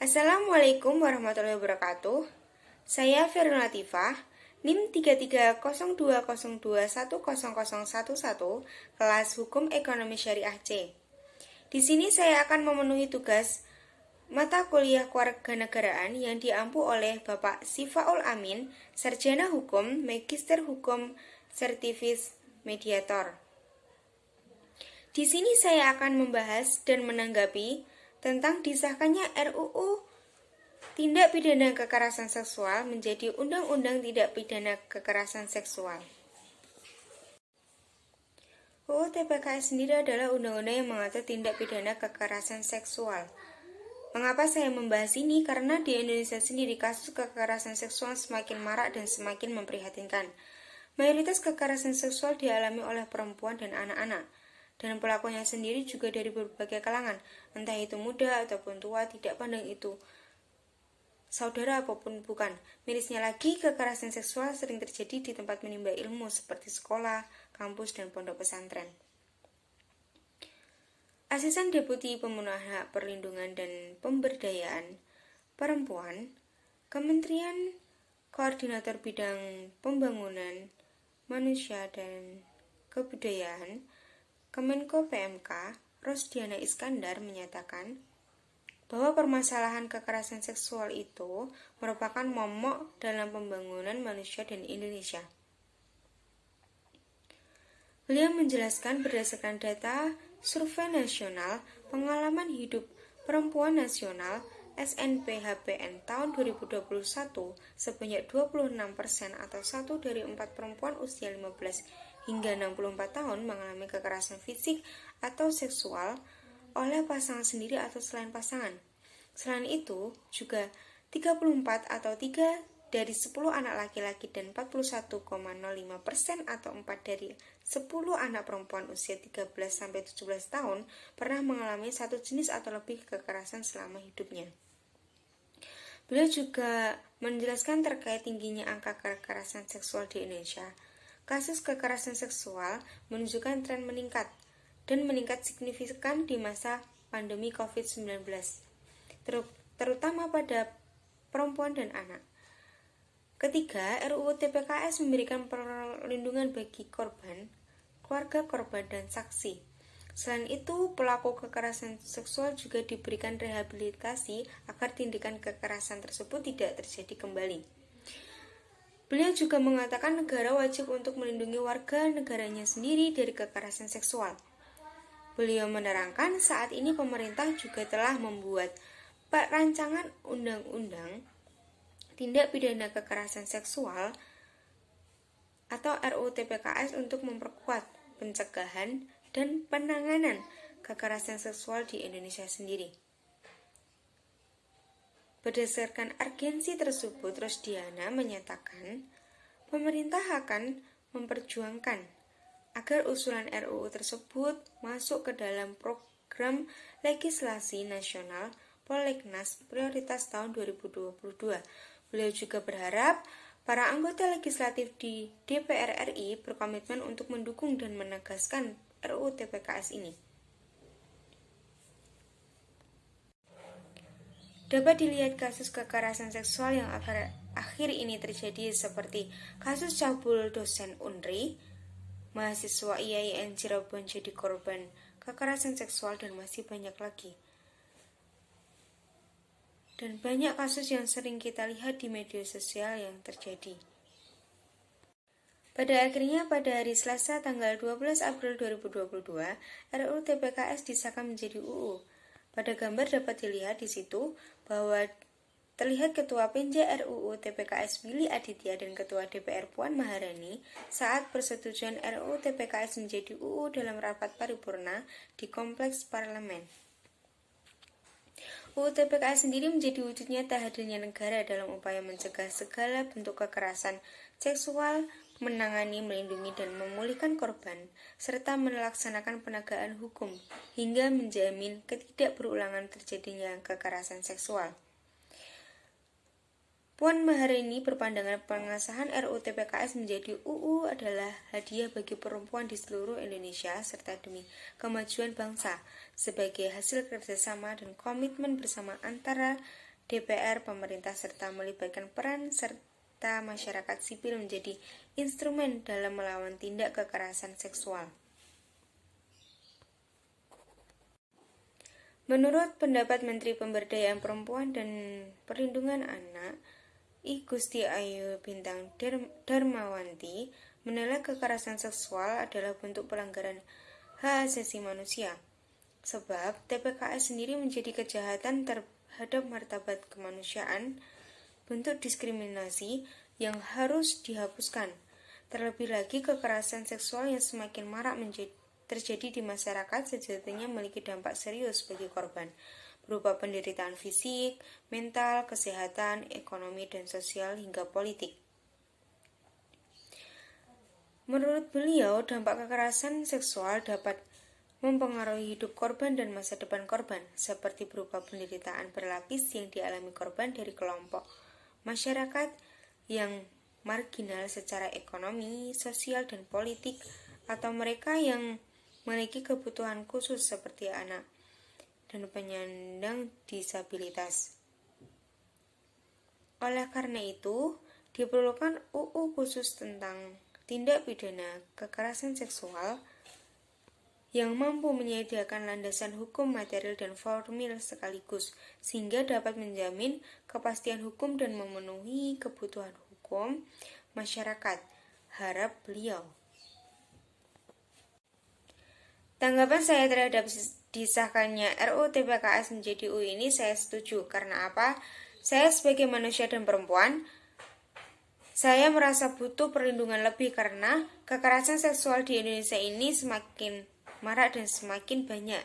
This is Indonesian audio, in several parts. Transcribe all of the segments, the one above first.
Assalamualaikum warahmatullahi wabarakatuh. Saya Ferun Latifah, NIM 330202100011, kelas Hukum Ekonomi Syariah C. Di sini saya akan memenuhi tugas mata kuliah kewarganegaraan yang diampu oleh Bapak Sifaul Amin, Sarjana Hukum, Magister Hukum, Sertifis Mediator. Di sini saya akan membahas dan menanggapi tentang disahkannya RUU Tindak Pidana Kekerasan Seksual menjadi Undang-Undang Tindak Pidana Kekerasan Seksual. UU TPKS sendiri adalah undang-undang yang mengatur tindak pidana kekerasan seksual. Mengapa saya membahas ini? Karena di Indonesia sendiri kasus kekerasan seksual semakin marak dan semakin memprihatinkan. Mayoritas kekerasan seksual dialami oleh perempuan dan anak-anak. Dan pelakunya sendiri juga dari berbagai kalangan, entah itu muda ataupun tua, tidak pandang itu saudara apapun bukan. Mirisnya lagi, kekerasan seksual sering terjadi di tempat menimba ilmu seperti sekolah, kampus, dan pondok pesantren. Asisten Deputi Pemenuhan Hak Perlindungan dan Pemberdayaan Perempuan, Kementerian Koordinator Bidang Pembangunan Manusia dan Kebudayaan, Kemenko PMK, Rosdiana Iskandar menyatakan bahwa permasalahan kekerasan seksual itu merupakan momok dalam pembangunan manusia dan Indonesia. Beliau menjelaskan berdasarkan data Survei Nasional Pengalaman Hidup Perempuan Nasional SNPHPN tahun 2021, sebanyak 26% atau 1 dari 4 perempuan usia 15 hingga 64 tahun mengalami kekerasan fisik atau seksual oleh pasangan sendiri atau selain pasangan. Selain itu, juga 34 atau 3 dari 10 anak laki-laki dan 41,05% atau 4 dari 10 anak perempuan usia 13-17 tahun pernah mengalami satu jenis atau lebih kekerasan selama hidupnya. Beliau juga menjelaskan terkait tingginya angka kekerasan seksual di Indonesia. Kasus kekerasan seksual menunjukkan tren meningkat dan meningkat signifikan di masa pandemi COVID-19, terutama pada perempuan dan anak. Ketiga, RUU TPKS memberikan perlindungan bagi korban, keluarga korban, dan saksi. Selain itu, pelaku kekerasan seksual juga diberikan rehabilitasi agar tindakan kekerasan tersebut tidak terjadi kembali. Beliau juga mengatakan negara wajib untuk melindungi warga negaranya sendiri dari kekerasan seksual. Beliau menerangkan saat ini pemerintah juga telah membuat rancangan undang-undang tindak pidana kekerasan seksual atau RUU TPKS untuk memperkuat pencegahan dan penanganan kekerasan seksual di Indonesia sendiri. Berdasarkan urgensi tersebut, Rosdiana menyatakan pemerintah akan memperjuangkan agar usulan RUU tersebut masuk ke dalam program legislasi nasional Prolegnas Prioritas tahun 2022. Beliau juga berharap para anggota legislatif di DPR RI berkomitmen untuk mendukung dan menegaskan RUU TPKS ini. Dapat dilihat kasus kekerasan seksual yang akhir ini terjadi seperti kasus cabul dosen UNRI, mahasiswa IAIN Cirebon jadi korban kekerasan seksual, dan masih banyak lagi. Dan banyak kasus yang sering kita lihat di media sosial yang terjadi. Pada akhirnya pada hari Selasa tanggal 12 April 2022, RUU TPKS disahkan menjadi UU. Pada gambar dapat dilihat di situ bahwa terlihat Ketua Panja RUU TPKS Willy Aditya dan Ketua DPR Puan Maharani saat persetujuan RUU TPKS menjadi UU dalam rapat paripurna di Kompleks Parlemen. UU TPKS sendiri menjadi wujud nyata hadirnya negara dalam upaya mencegah segala bentuk kekerasan seksual, menangani, melindungi, dan memulihkan korban, serta melaksanakan penegakan hukum hingga menjamin ketidakberulangan terjadinya kekerasan seksual. Puan Maharani berpandangan pengesahan RUU TPKS menjadi UU adalah hadiah bagi perempuan di seluruh Indonesia serta demi kemajuan bangsa sebagai hasil kerjasama dan komitmen bersama antara DPR, pemerintah, serta melibatkan peran serta masyarakat sipil menjadi instrumen dalam melawan tindak kekerasan seksual. Menurut pendapat Menteri Pemberdayaan Perempuan dan Perlindungan Anak, I Gusti Ayu Bintang Darmawanti, menilai kekerasan seksual adalah bentuk pelanggaran hak asasi manusia. Sebab TPKS sendiri menjadi kejahatan terhadap martabat kemanusiaan, bentuk diskriminasi yang harus dihapuskan. Terlebih lagi kekerasan seksual yang semakin marak terjadi di masyarakat sejatinya memiliki dampak serius bagi korban, berupa penderitaan fisik, mental, kesehatan, ekonomi, dan sosial hingga politik. Menurut beliau, dampak kekerasan seksual dapat mempengaruhi hidup korban dan masa depan korban, seperti berupa penderitaan berlapis yang dialami korban dari kelompok masyarakat yang marginal secara ekonomi, sosial, dan politik, atau mereka yang memiliki kebutuhan khusus seperti anak dan penyandang disabilitas. Oleh karena itu, diperlukan UU khusus tentang tindak pidana kekerasan seksual yang mampu menyediakan landasan hukum material dan formil sekaligus, sehingga dapat menjamin kepastian hukum dan memenuhi kebutuhan hukum masyarakat, harap beliau. Tanggapan saya terhadap disahkannya RUU TPKS menjadi UU ini saya setuju. Karena apa? Saya sebagai manusia dan perempuan, saya merasa butuh perlindungan lebih karena kekerasan seksual di Indonesia ini semakin marak dan semakin banyak.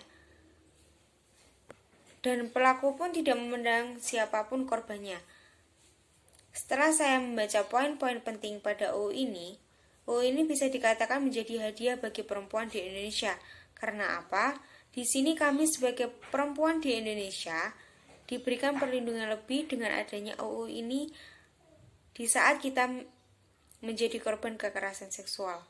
Dan pelaku pun tidak memandang siapapun korbannya. Setelah saya membaca poin-poin penting pada UU ini bisa dikatakan menjadi hadiah bagi perempuan di Indonesia. Karena apa? Di sini kami sebagai perempuan di Indonesia diberikan perlindungan lebih dengan adanya UU ini di saat kita menjadi korban kekerasan seksual.